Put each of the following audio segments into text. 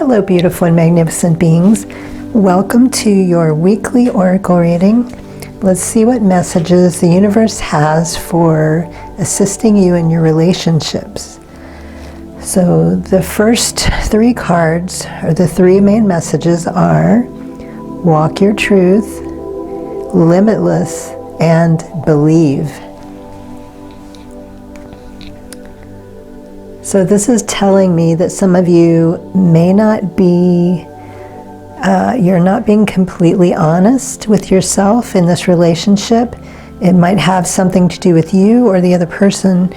Hello, beautiful and magnificent beings. Welcome to your weekly oracle reading. Let's see what messages the universe has for assisting you in your relationships. So the first three cards, or the three main messages, are walk your truth, limitless, and believe. So this is telling me that some of you may not be, you're not being completely honest with yourself in this relationship. It might have something to do with you or the other person.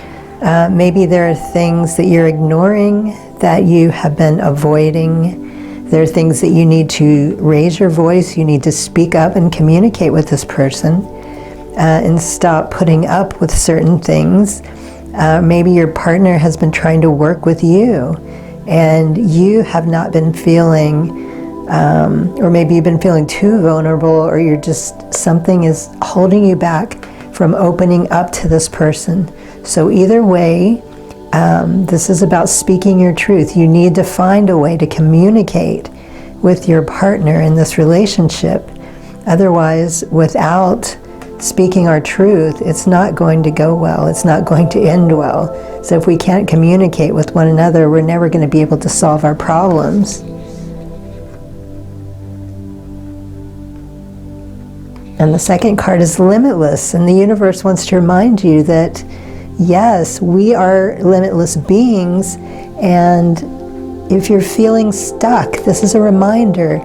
Maybe there are things that you're ignoring, that you have been avoiding. There are things that you need to raise your voice. You need to speak up and communicate with this person and stop putting up with certain things. Maybe your partner has been trying to work with you and you have not been feeling, or maybe you've been feeling too vulnerable, or you're just, something is holding you back from opening up to this person. So either way, this is about speaking your truth. You need to find a way to communicate with your partner in this relationship. Otherwise, without speaking our truth, it's not going to go well. It's not going to end well. So if we can't communicate with one another, we're never going to be able to solve our problems. And the second card is limitless. And the universe wants to remind you that, yes, we are limitless beings. And if you're feeling stuck, this is a reminder.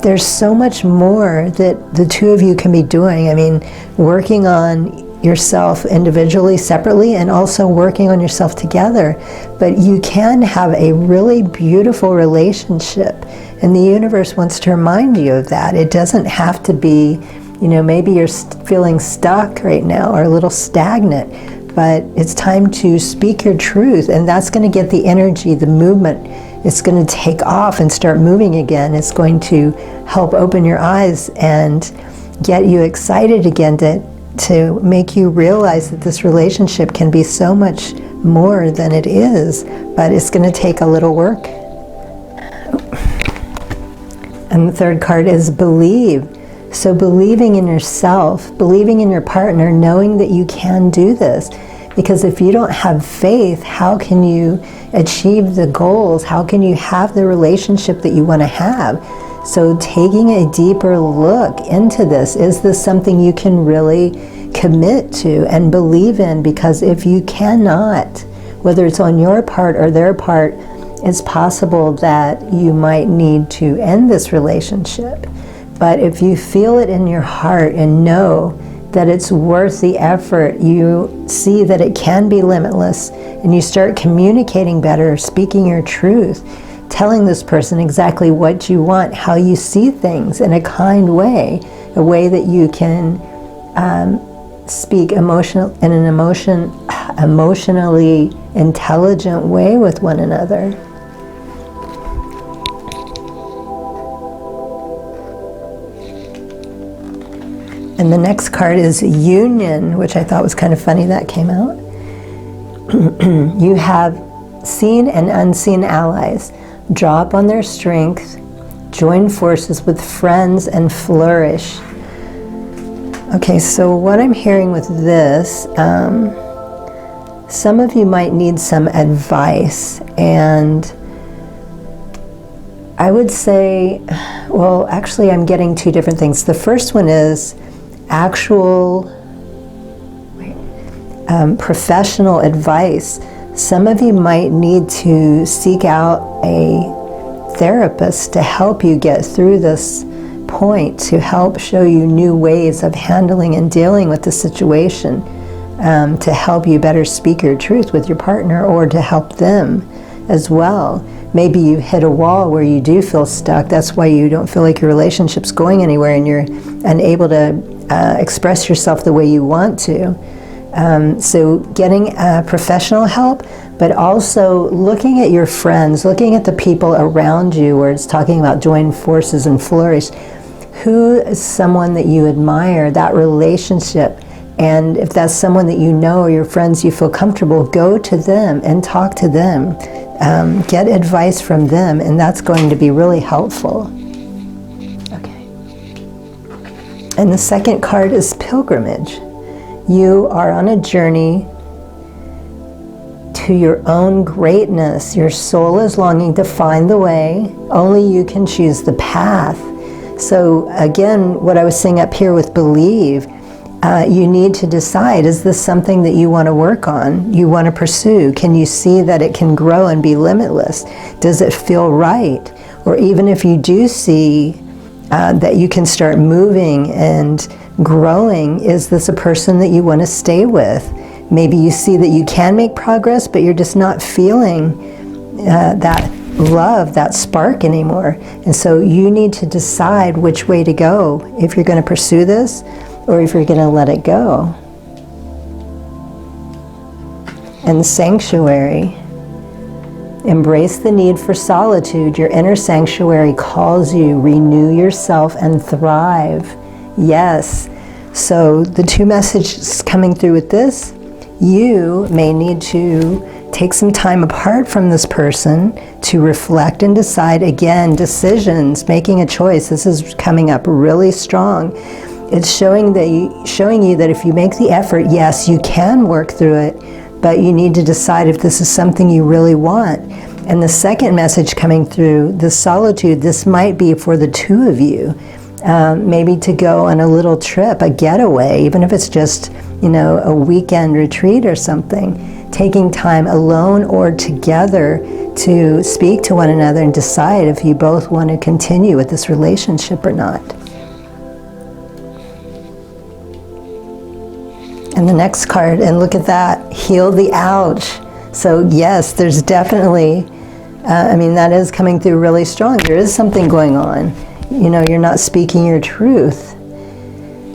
There's so much more that the two of you can be doing. I mean, working on yourself individually, separately, and also working on yourself together. But you can have a really beautiful relationship, and the universe wants to remind you of that. It doesn't have to be, you know, maybe you're feeling stuck right now or a little stagnant, but it's time to speak your truth, and that's going to get the energy, the movement. It's going to take off and start moving again. It's going to help open your eyes and get you excited again, to make you realize that this relationship can be so much more than it is, but it's going to take a little work. And the third card is believe. So believing in yourself, believing in your partner, knowing that you can do this. Because if you don't have faith, how can you achieve the goals? How can you have the relationship that you want to have? So taking a deeper look into this, is this something you can really commit to and believe in? Because if you cannot, whether it's on your part or their part, it's possible that you might need to end this relationship. But if you feel it in your heart and know that it's worth the effort, you see that it can be limitless, and you start communicating better, speaking your truth, telling this person exactly what you want, how you see things in a kind way, a way that you can speak in an emotionally intelligent way with one another. And the next card is union, which I thought was kind of funny that came out. You have seen and unseen allies. Draw upon their strength, join forces with friends, and flourish. Okay, so what I'm hearing with this, some of you might need some advice, and I would say, well, actually I'm getting two different things. The first one is actual professional advice. Some of you might need to seek out a therapist to help you get through this point, to help show you new ways of handling and dealing with the situation, to help you better speak your truth with your partner, or to help them as well. Maybe you hit a wall where you do feel stuck. That's why you don't feel like your relationship's going anywhere, and you're unable to express yourself the way you want to. So getting professional help, but also looking at your friends, looking at the people around you, where it's talking about join forces and flourish. Who is someone that you admire, that relationship And if that's someone that you know or your friends you feel comfortable, go to them and talk to them. Get advice from them, and that's going to be really helpful. Okay. And the second card is pilgrimage. You are on a journey to your own greatness. Your soul is longing to find the way. Only you can choose the path. So again, what I was saying up here with believe, you need to decide, is this something that you want to work on, you want to pursue? Can you see that it can grow and be limitless? Does it feel right? Or even if you do see that you can start moving and growing, is this a person that you want to stay with? Maybe you see that you can make progress, but you're just not feeling that love, that spark anymore. And so you need to decide which way to go, if you're going to pursue this or if you're going to let it go. And sanctuary. Embrace the need for solitude. Your inner sanctuary calls you. Renew yourself and thrive. Yes. So the two messages coming through with this, you may need to take some time apart from this person to reflect and decide. Again, decisions, making a choice. This is coming up really strong. It's showing you that if you make the effort, yes, you can work through it, but you need to decide if this is something you really want. And the second message coming through, the solitude, this might be for the two of you. Maybe to go on a little trip, a getaway, even if it's just, a weekend retreat or something. Taking time alone or together to speak to one another and decide if you both want to continue with this relationship or not. And the next card, and look at that, heal the ouch. So yes, there's definitely, that is coming through really strong. There is something going on. You're not speaking your truth.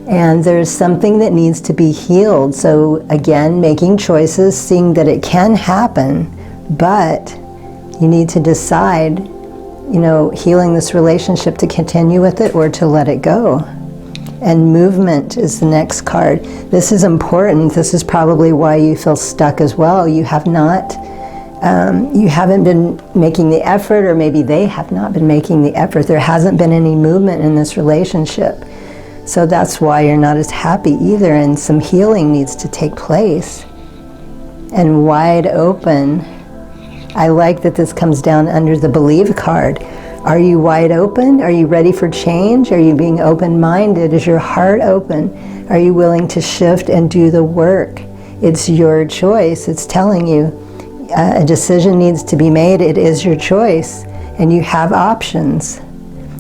And there's something that needs to be healed. So again, making choices, seeing that it can happen, but you need to decide, healing this relationship to continue with it or to let it go. And movement is the next card. This is important. This is probably why you feel stuck as well. You have not, you haven't been making the effort, or maybe they have not been making the effort. There hasn't been any movement in this relationship. So that's why you're not as happy either, and some healing needs to take place. And wide open. I like that this comes down under the believe card. Are you wide open? Are you ready for change? Are you being open-minded? Is your heart open? Are you willing to shift and do the work? It's your choice. It's telling you a decision needs to be made. It is your choice, and you have options.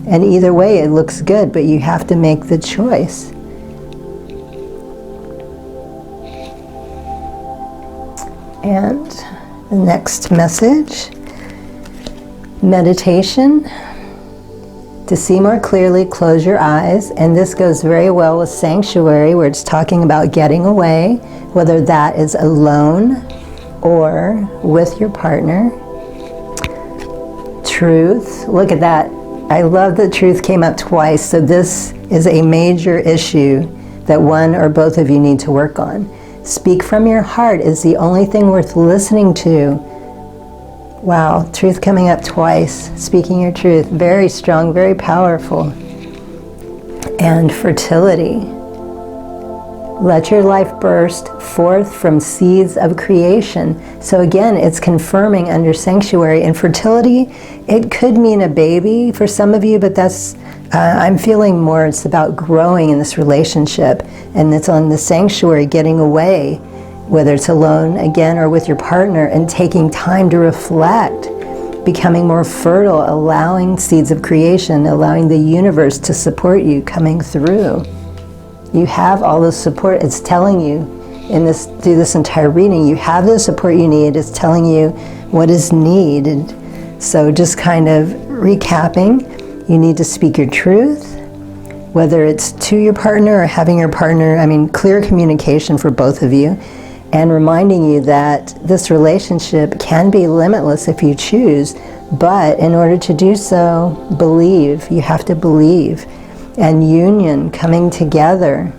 And either way, it looks good, but you have to make the choice. And the next message, meditation. To see more clearly, close your eyes. And this goes very well with sanctuary, where it's talking about getting away, whether that is alone or with your partner. Truth, look at that. I love that truth came up twice. So this is a major issue that one or both of you need to work on. Speak from your heart is the only thing worth listening to. Wow, truth coming up twice. Speaking your truth, very strong, very powerful. And fertility. Let your life burst forth from seeds of creation. So again, it's confirming under sanctuary. And fertility, it could mean a baby for some of you, but that's, I'm feeling more it's about growing in this relationship. And it's on the sanctuary, getting away, whether it's alone again or with your partner, and taking time to reflect, becoming more fertile, allowing seeds of creation, allowing the universe to support you coming through. You have all the support. It's telling you in this, through this entire reading, you have the support you need. It's telling you what is needed. So just kind of recapping, you need to speak your truth, whether it's to your partner or having your partner, clear communication for both of you, and reminding you that this relationship can be limitless if you choose, but in order to do so, believe. You have to believe. And union, coming together,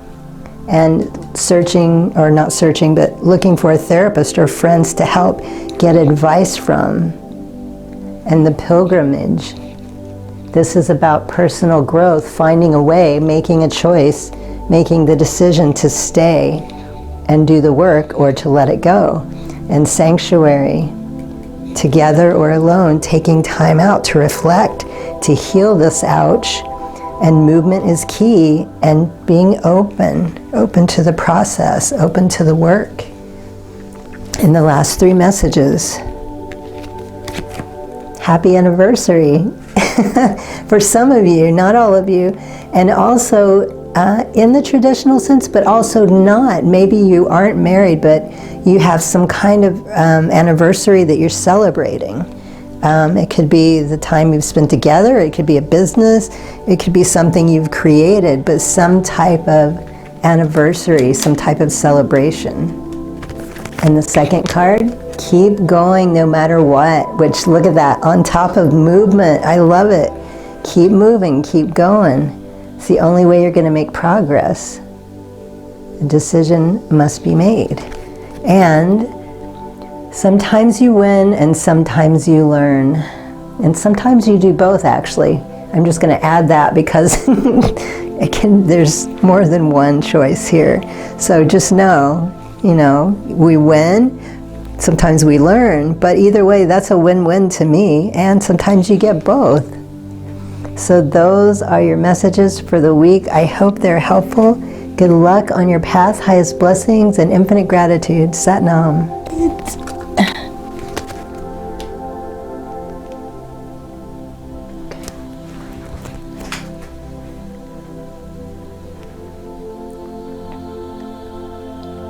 and searching, or not searching, but looking for a therapist or friends to help get advice from. And the pilgrimage. This is about personal growth, finding a way, making a choice, making the decision to stay and do the work or to let it go. And sanctuary, together or alone, taking time out to reflect, to heal this ouch. And movement is key, and being open to the process, open to the work. In the last 3 messages, happy anniversary for some of you, not all of you, and also in the traditional sense, but also not. Maybe you aren't married, but you have some kind of anniversary that you're celebrating. It could be the time you've spent together, it could be a business, it could be something you've created, but some type of anniversary, some type of celebration. And the second card, keep going no matter what, which, look at that, on top of movement. I love it. Keep moving, keep going. It's the only way you're going to make progress. A decision must be made. And sometimes you win and sometimes you learn. And sometimes you do both, actually. I'm just going to add that because there's more than one choice here. So just know, we win, sometimes we learn, but either way, that's a win-win to me, and sometimes you get both. So those are your messages for the week. I hope they're helpful. Good luck on your path, highest blessings, and infinite gratitude. Sat Nam.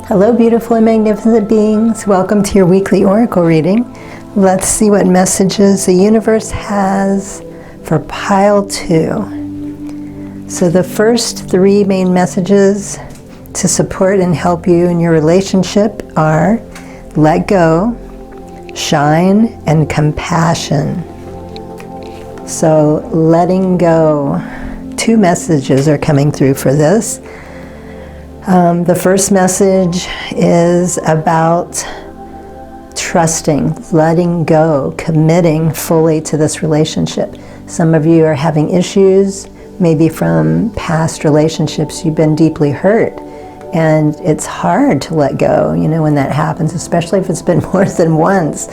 Hello, beautiful and magnificent beings. Welcome to your weekly oracle reading. Let's see what messages the universe has for pile 2. So the first 3 main messages to support and help you in your relationship are let go, shine, and compassion. So letting go. 2 messages are coming through for this. The first message is about trusting, letting go, committing fully to this relationship. Some of you are having issues, maybe from past relationships. You've been deeply hurt, and it's hard to let go, when that happens, especially if it's been more than once.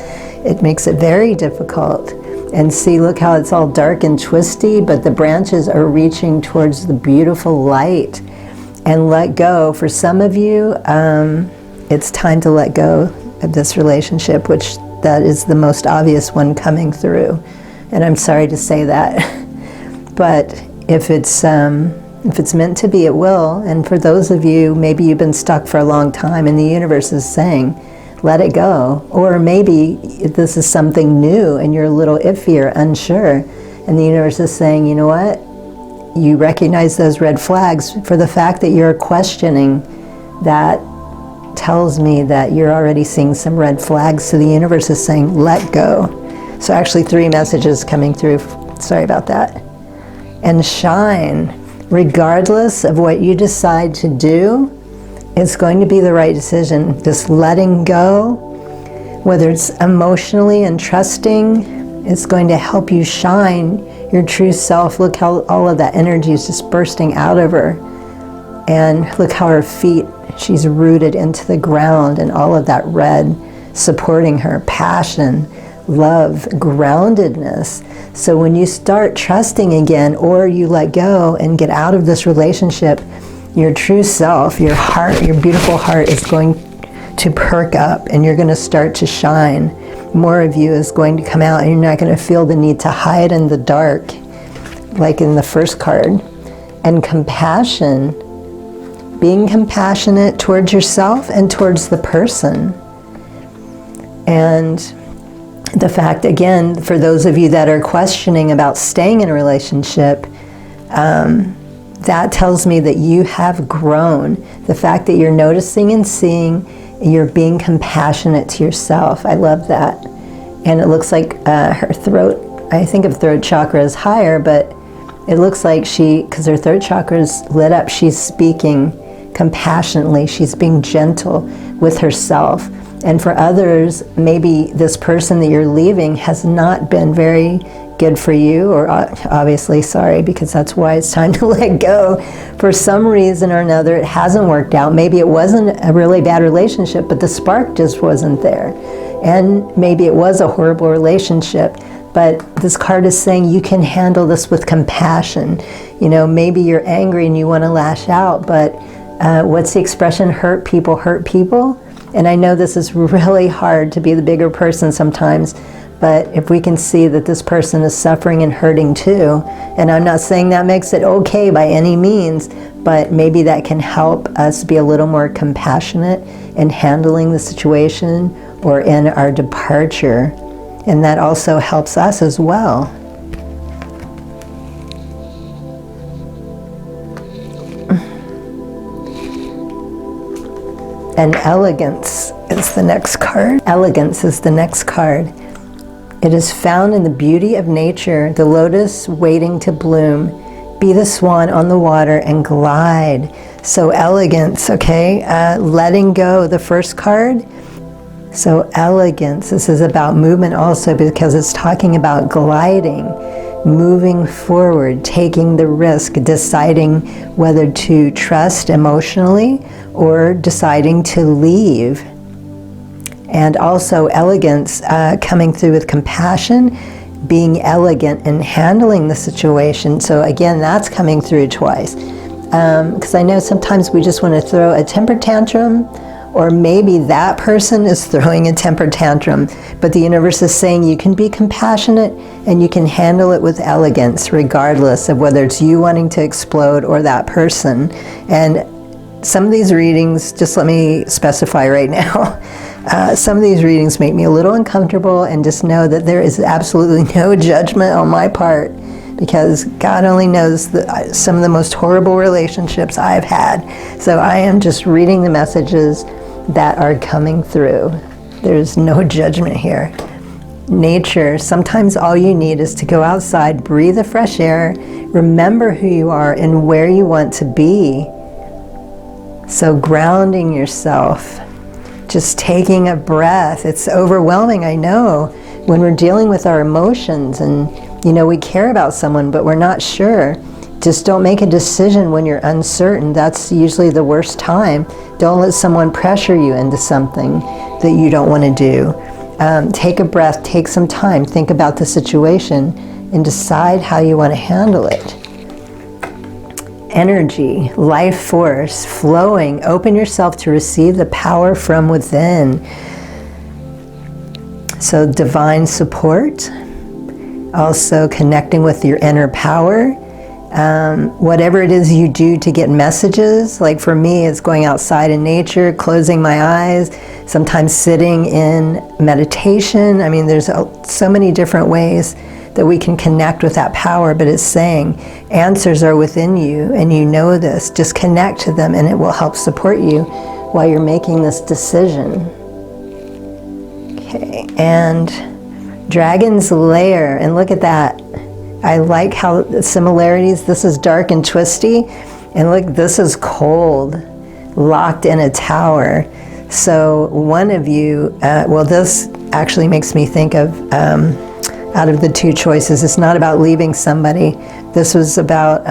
It makes it very difficult. And see, look how it's all dark and twisty, but the branches are reaching towards the beautiful light. And let go. For some of you, it's time to let go of this relationship, which that is the most obvious one coming through. And I'm sorry to say that, but if it's meant to be, it will. And for those of you, maybe you've been stuck for a long time, and the universe is saying, let it go. Or maybe this is something new, and you're a little iffy or unsure, and the universe is saying, you know what? You recognize those red flags. For the fact that you're questioning, that tells me that you're already seeing some red flags. So the universe is saying, let go. So actually 3 messages coming through. Sorry about that. And shine. Regardless of what you decide to do, it's going to be the right decision. Just letting go, whether it's emotionally and trusting, it's going to help you shine your true self. Look how all of that energy is just bursting out of her. And look how her feet, she's rooted into the ground, and all of that red supporting her. Passion, love, groundedness. So when you start trusting again, or you let go and get out of this relationship, your true self, your heart, your beautiful heart is going to perk up, and you're going to start to shine. More of you is going to come out, and you're not going to feel the need to hide in the dark like in the first card. And compassion, being compassionate towards yourself and towards the person. And the fact, again, for those of you that are questioning about staying in a relationship, that tells me that you have grown. The fact that you're noticing and seeing, you're being compassionate to yourself. I love that. And it looks like her throat, I think of throat chakra is higher, but it looks like because her throat chakra is lit up, she's speaking compassionately. She's being gentle with herself. And for others, maybe this person that you're leaving has not been very good for you, or obviously, sorry, because that's why it's time to let go. For some reason or another, it hasn't worked out. Maybe it wasn't a really bad relationship, but the spark just wasn't there. And maybe it was a horrible relationship, but this card is saying you can handle this with compassion. You know, maybe you're angry and you want to lash out, but what's the expression? Hurt people hurt people. And I know this is really hard to be the bigger person sometimes, but if we can see that this person is suffering and hurting too, and I'm not saying that makes it okay by any means, but maybe that can help us be a little more compassionate in handling the situation or in our departure. And that also helps us as well. And elegance is the next card. Elegance is the next card. It is found in the beauty of nature, the lotus waiting to bloom. Be the swan on the water and glide. So elegance, okay? Letting go, the first card. So elegance, this is about movement also, because it's talking about gliding, moving forward, taking the risk, deciding whether to trust emotionally or deciding to leave. And also elegance coming through with compassion, being elegant in handling the situation. So again, that's coming through twice. Because I know sometimes we just want to throw a temper tantrum, or maybe that person is throwing a temper tantrum, but the universe is saying you can be compassionate and you can handle it with elegance, regardless of whether it's you wanting to explode or that person. And some of these readings, just let me specify right now, some of these readings make me a little uncomfortable, and just know that there is absolutely no judgment on my part, because God only knows some of the most horrible relationships I've had. So I am just reading the messages that are coming through. There's no judgment here. Nature, sometimes all you need is to go outside, breathe the fresh air, remember who you are and where you want to be. So grounding yourself, just taking a breath. It's overwhelming, I know, when we're dealing with our emotions and, you know, we care about someone, but we're not sure. Just don't make a decision when you're uncertain. That's usually the worst time. Don't let someone pressure you into something that you don't want to do. Take a breath, take some time, think about the situation, and decide how you want to handle it. Energy, life force, flowing. Open yourself to receive the power from within. So divine support. Also connecting with your inner power. Whatever it is you do to get messages, like for me it's going outside in nature, closing my eyes, sometimes sitting in meditation. I mean, there's so many different ways that we can connect with that power, but it's saying answers are within you and you know this. Just connect to them and it will help support you while you're making this decision. Okay, and Dragon's Lair, and look at that. I like how the similarities, this is dark and twisty, and look, this is cold, locked in a tower. So one of you, well, this actually makes me think of, out of the two choices, it's not about leaving somebody. This was about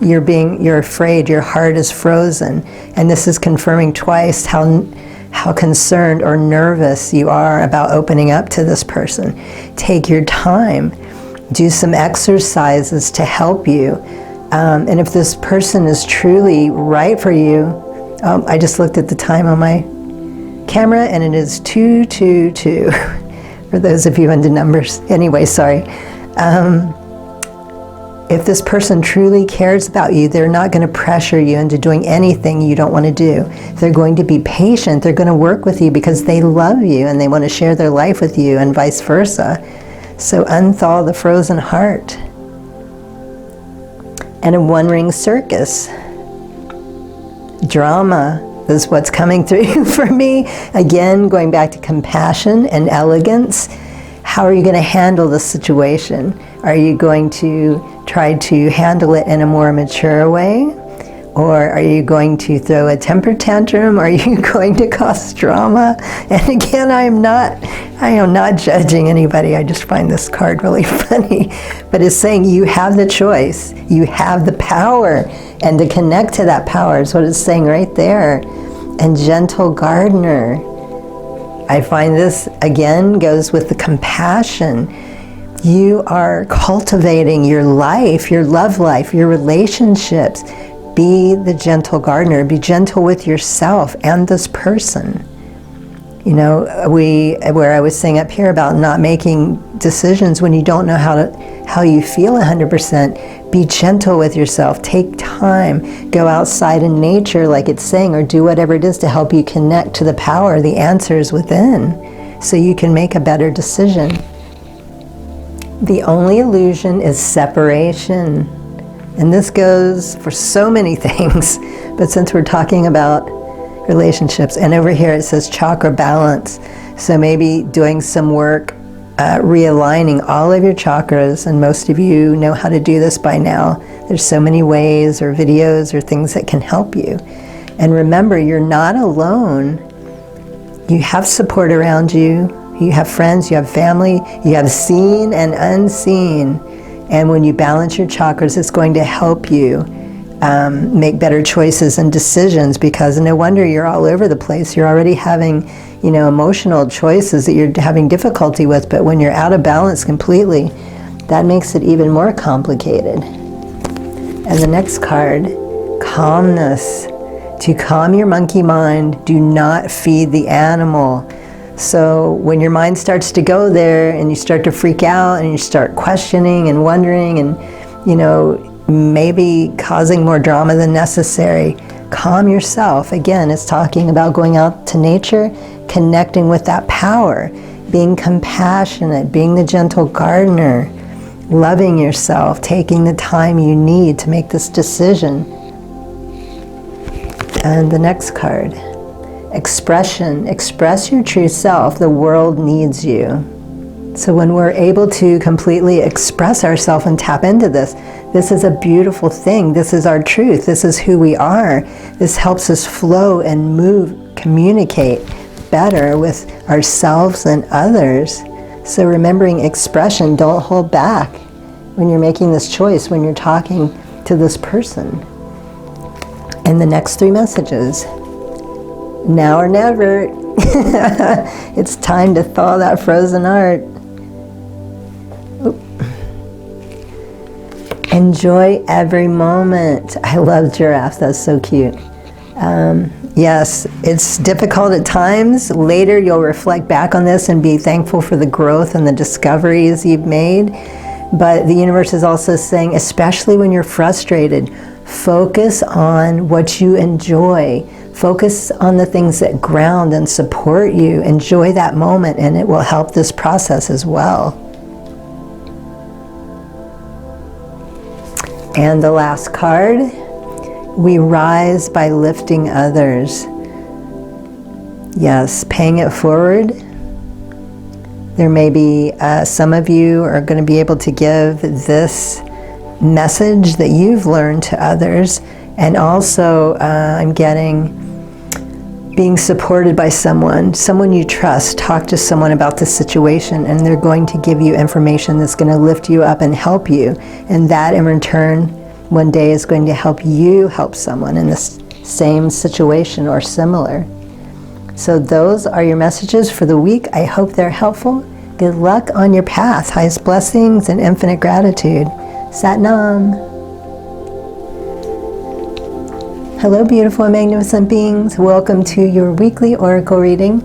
you're afraid, your heart is frozen. And this is confirming twice how concerned or nervous you are about opening up to this person. Take your time. Do some exercises to help you. And if this person is truly right for you, I just looked at the time on my camera and it is 2:22 for those of you into numbers. Anyway, sorry. If this person truly cares about you, they're not going to pressure you into doing anything you don't want to do. They're going to be patient. They're going to work with you because they love you and they want to share their life with you, and vice versa. So unthaw the frozen heart. And a one-ring circus. Drama is what's coming through for me. Again, going back to compassion and elegance. How are you going to handle the situation? Are you going to try to handle it in a more mature way? Or are you going to throw a temper tantrum? Are you going to cause drama? And again, I am not judging anybody. I just find this card really funny. But it's saying you have the choice. You have the power. And to connect to that power is what it's saying right there. And gentle gardener. I find this, again, goes with the compassion. You are cultivating your life, your love life, your relationships. Be the gentle gardener. Be gentle with yourself and this person. You know, where I was saying up here about not making decisions when you don't know how you feel 100%. Be gentle with yourself. Take time. Go outside in nature, like it's saying, or do whatever it is to help you connect to the power, the answers within, so you can make a better decision. The only illusion is separation. And this goes for so many things, but since we're talking about relationships, and over here it says chakra balance, so maybe doing some work, realigning all of your chakras, and most of you know how to do this by now. There's so many ways or videos or things that can help you. And remember, you're not alone. You have support around you. You have friends, you have family, you have seen and unseen. And when you balance your chakras, it's going to help you make better choices and decisions, because no wonder you're all over the place. You're already having, you know, emotional choices that you're having difficulty with, but when you're out of balance completely, that makes it even more complicated. And the next card, calmness. To calm your monkey mind, do not feed the animal. So when your mind starts to go there and you start to freak out and you start questioning and wondering and, you know, maybe causing more drama than necessary, calm yourself. Again, it's talking about going out to nature, connecting with that power, being compassionate, being the gentle gardener, loving yourself, taking the time you need to make this decision. And the next card. Expression. Express your true self. The world needs you. So when we're able to completely express ourselves and tap into this is a beautiful thing. This is our truth. This is who we are. This helps us flow and move, communicate better with ourselves and others. So remembering expression, don't hold back when you're making this choice, when you're talking to this person. And the next 3 messages. Now or never. It's time to thaw that frozen heart. Oop. Enjoy every moment. I love giraffes. That's so cute. Yes, it's difficult at times. Later you'll reflect back on this and be thankful for the growth and the discoveries you've made. But the universe is also saying, especially when you're frustrated, focus on what you enjoy. Focus on the things that ground and support you. Enjoy that moment, and it will help this process as well. And the last card, we rise by lifting others. Yes, paying it forward. There may be, some of you are going to be able to give this message that you've learned to others. And also, I'm getting being supported by someone you trust. Talk to someone about the situation, and they're going to give you information that's going to lift you up and help you. And that in return, one day is going to help you help someone in the same situation or similar. So those are your messages for the week. I hope they're helpful. Good luck on your path. Highest blessings and infinite gratitude. Sat Nam. Hello, beautiful and magnificent beings. Welcome to your weekly oracle reading.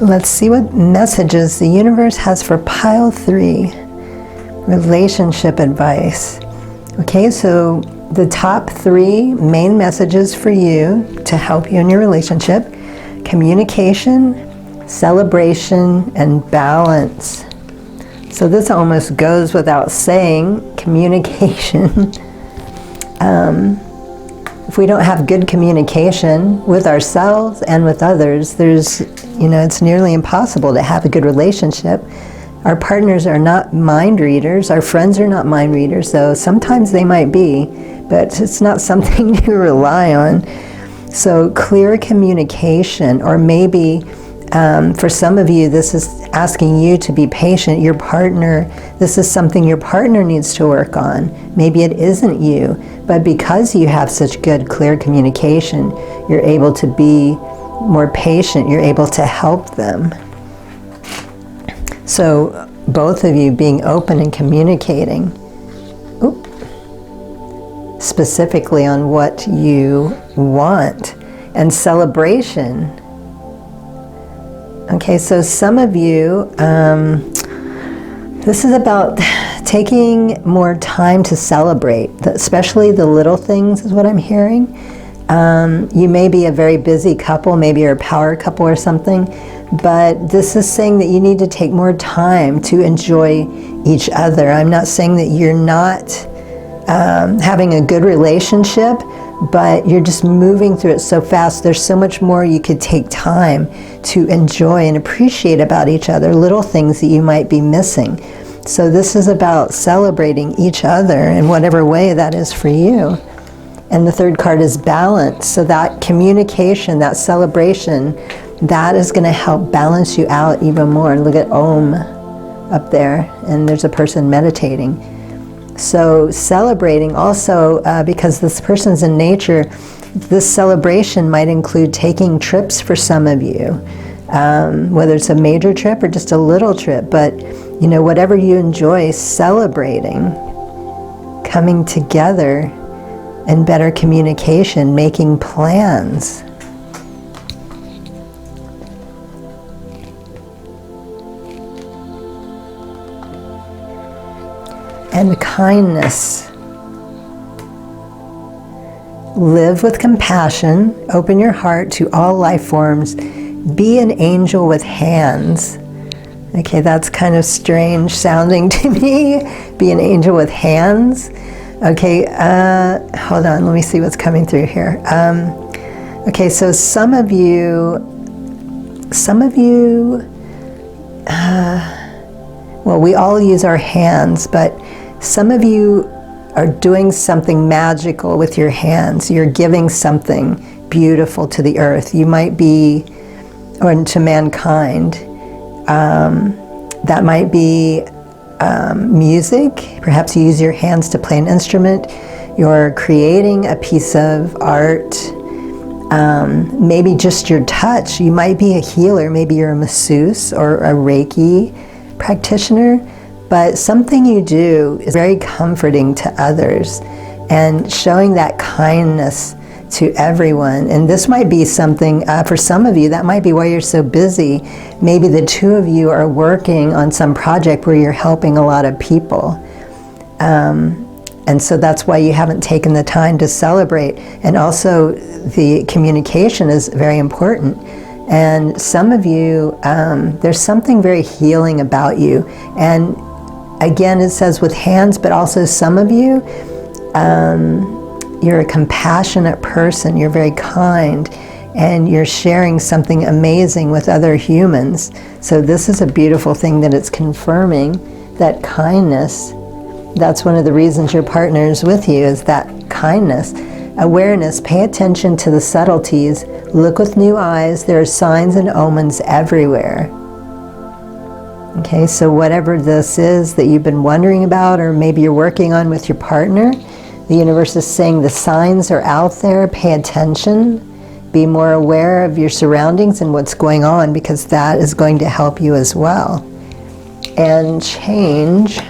Let's see what messages the universe has for pile 3, relationship advice. Okay, so the top 3 main messages for you to help you in your relationship: communication, celebration, and balance. So this almost goes without saying, communication. If we don't have good communication with ourselves and with others, it's nearly impossible to have a good relationship. Our partners are not mind readers. Our friends are not mind readers, though sometimes they might be, but it's not something to rely on. So clear communication, or maybe for some of you, this is asking you to be patient. Your partner, this is something your partner needs to work on. Maybe it isn't you, but because you have such good, clear communication, you're able to be more patient. You're able to help them. So both of you being open and communicating specifically on what you want, and celebration. Okay, so some of you, this is about taking more time to celebrate, especially the little things is what I'm hearing. You may be a very busy couple, maybe you're a power couple or something, but this is saying that you need to take more time to enjoy each other. I'm not saying that you're not having a good relationship, but you're just moving through it so fast. There's so much more you could take time to enjoy and appreciate about each other, little things that you might be missing. So this is about celebrating each other in whatever way that is for you. And the third card is balance. So that communication, that celebration, that is going to help balance you out even more. And look at Om up there, and there's a person meditating. So celebrating also, because this person's in nature, this celebration might include taking trips for some of you, whether it's a major trip or just a little trip, but you know, whatever you enjoy, celebrating, coming together in better communication, making plans. And kindness. Live with compassion, open your heart to all life forms, be an angel with hands. Okay, that's kind of strange sounding to me, be an angel with hands. Okay, hold on, let me see what's coming through here. Okay, so some of you, well, we all use our hands, but some of you are doing something magical with your hands. You're giving something beautiful to the earth. You might be, or to mankind. That might be music. Perhaps you use your hands to play an instrument. You're creating a piece of art. Maybe just your touch. You might be a healer. Maybe you're a masseuse or a reiki practitioner. But something you do is very comforting to others and showing that kindness to everyone. And this might be something, for some of you, that might be why you're so busy. Maybe the two of you are working on some project where you're helping a lot of people. And so that's why you haven't taken the time to celebrate. And also the communication is very important. And some of you, there's something very healing about you. And again, it says with hands, but also some of you, you're a compassionate person, you're very kind, and you're sharing something amazing with other humans. So this is a beautiful thing that it's confirming that kindness, that's one of the reasons your partner is with you, is that kindness. Awareness, pay attention to the subtleties, look with new eyes, there are signs and omens everywhere. Okay, so whatever this is that you've been wondering about, or maybe you're working on with your partner, the universe is saying the signs are out there, pay attention, be more aware of your surroundings and what's going on, because that is going to help you as well. And change.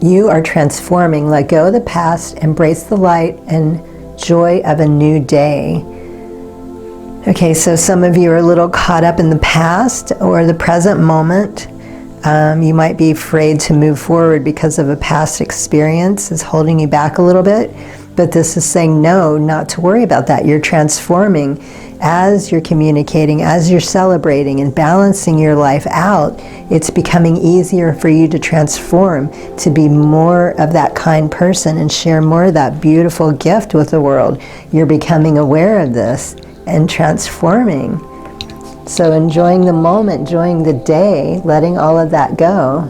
You are transforming. Let go of the past, embrace the light and joy of a new day. Okay, so some of you are a little caught up in the past or the present moment. You might be afraid to move forward because of a past experience is holding you back a little bit. But this is saying no, not to worry about that. You're transforming as you're communicating, as you're celebrating and balancing your life out. It's becoming easier for you to transform, to be more of that kind person and share more of that beautiful gift with the world. You're becoming aware of this. and transforming. So enjoying the moment, enjoying the day, letting all of that go,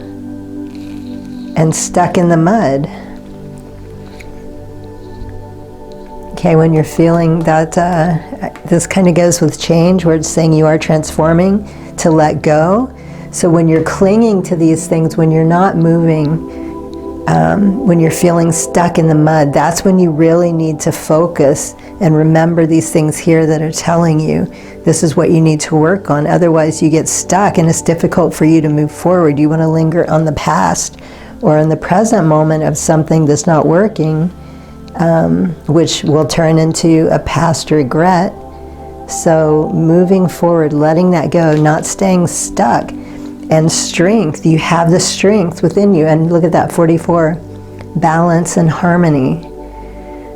and stuck in the mud. Okay, when you're feeling that, this kind of goes with change, where it's saying you are transforming, to let go. So when you're clinging to these things, when you're not moving, when you're feeling stuck in the mud, that's when you really need to focus and remember these things here that are telling you this is what you need to work on. Otherwise you get stuck and it's difficult for you to move forward. You want to linger on the past or in the present moment of something that's not working, which will turn into a past regret. So moving forward, letting that go, not staying stuck. And strength, you have the strength within you. And look at that, 44, balance and harmony.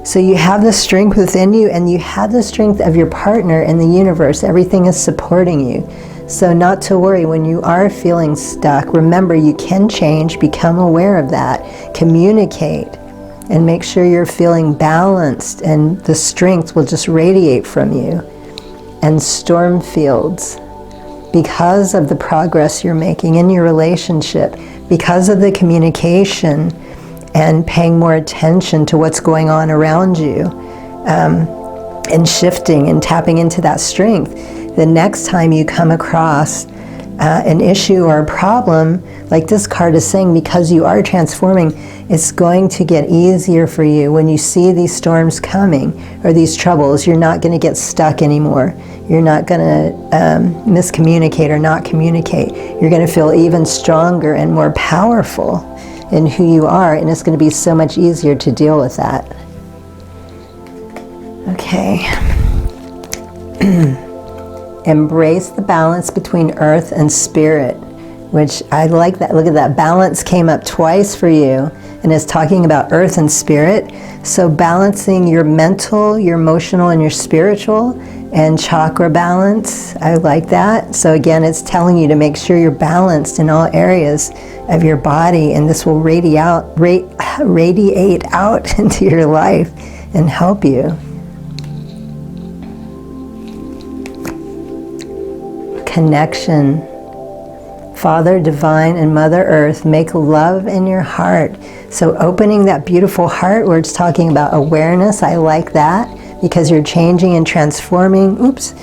So you have the strength within you, and you have the strength of your partner in the universe. Everything is supporting you. So not to worry when you are feeling stuck. Remember, you can change, become aware of that, communicate, and make sure you're feeling balanced, and the strength will just radiate from you. And storm fields. Because of the progress you're making in your relationship, because of the communication and paying more attention to what's going on around you, and shifting and tapping into that strength, the next time you come across an issue or a problem, like this card is saying, because you are transforming, it's going to get easier for you. When you see these storms coming or these troubles, you're not going to get stuck anymore. You're not going to miscommunicate or not communicate. You're going to feel even stronger and more powerful in who you are, and it's going to be so much easier to deal with that. Okay. Embrace the balance between earth and spirit, which I like that. Look at that. Balance came up twice for you, and it's talking about earth and spirit. So balancing your mental, your emotional, and your spiritual, and chakra balance. I like that. So again, it's telling you to make sure you're balanced in all areas of your body, and this will radiate out into your life and help you. Connection. Father Divine and Mother Earth, make love in your heart. So opening that beautiful heart where it's talking about awareness, I like that, because you're changing and transforming. Oops.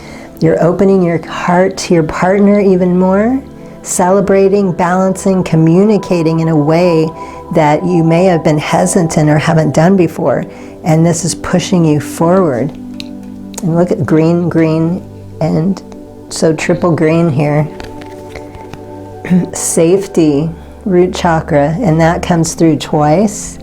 You're opening your heart to your partner even more, celebrating, balancing, communicating in a way that you may have been hesitant or haven't done before. And this is pushing you forward. And look at green, green, and so triple green here. Safety, root chakra, and that comes through twice.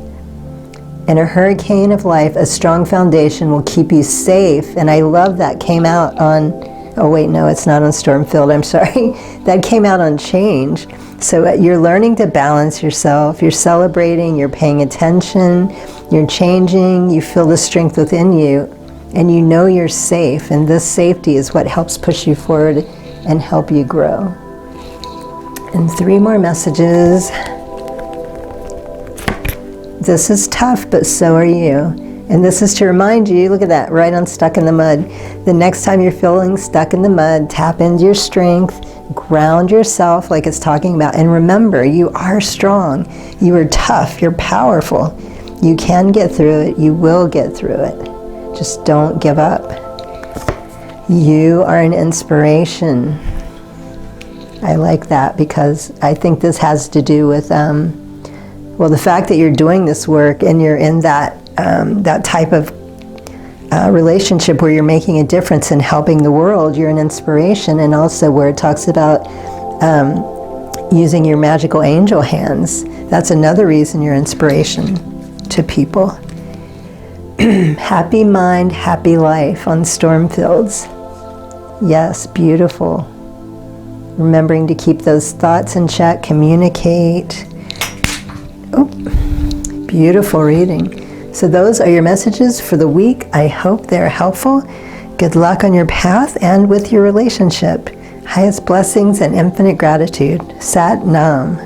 In a hurricane of life, a strong foundation will keep you safe. And I love that came out on, oh wait, no, it's not on Stormfield, I'm sorry. That came out on change. So you're learning to balance yourself, you're celebrating, you're paying attention, you're changing, you feel the strength within you, and you know you're safe. And this safety is what helps push you forward and help you grow. And 3 more messages. This is tough, but so are you. And this is to remind you, look at that, right on stuck in the mud. The next time you're feeling stuck in the mud, tap into your strength, ground yourself like it's talking about. And remember, you are strong. You are tough. You're powerful. You can get through it. You will get through it. Just don't give up. You are an inspiration. I like that, because I think this has to do with, well, the fact that you're doing this work and you're in that that type of relationship where you're making a difference and helping the world, you're an inspiration. And also where it talks about using your magical angel hands, that's another reason you're inspiration to people. Happy mind, happy life on Stormfields. Yes, beautiful. Remembering to keep those thoughts in check, communicate. Oh, beautiful reading. So those are your messages for the week. I hope they're helpful. Good luck on your path and with your relationship. Highest blessings and infinite gratitude. Sat Nam.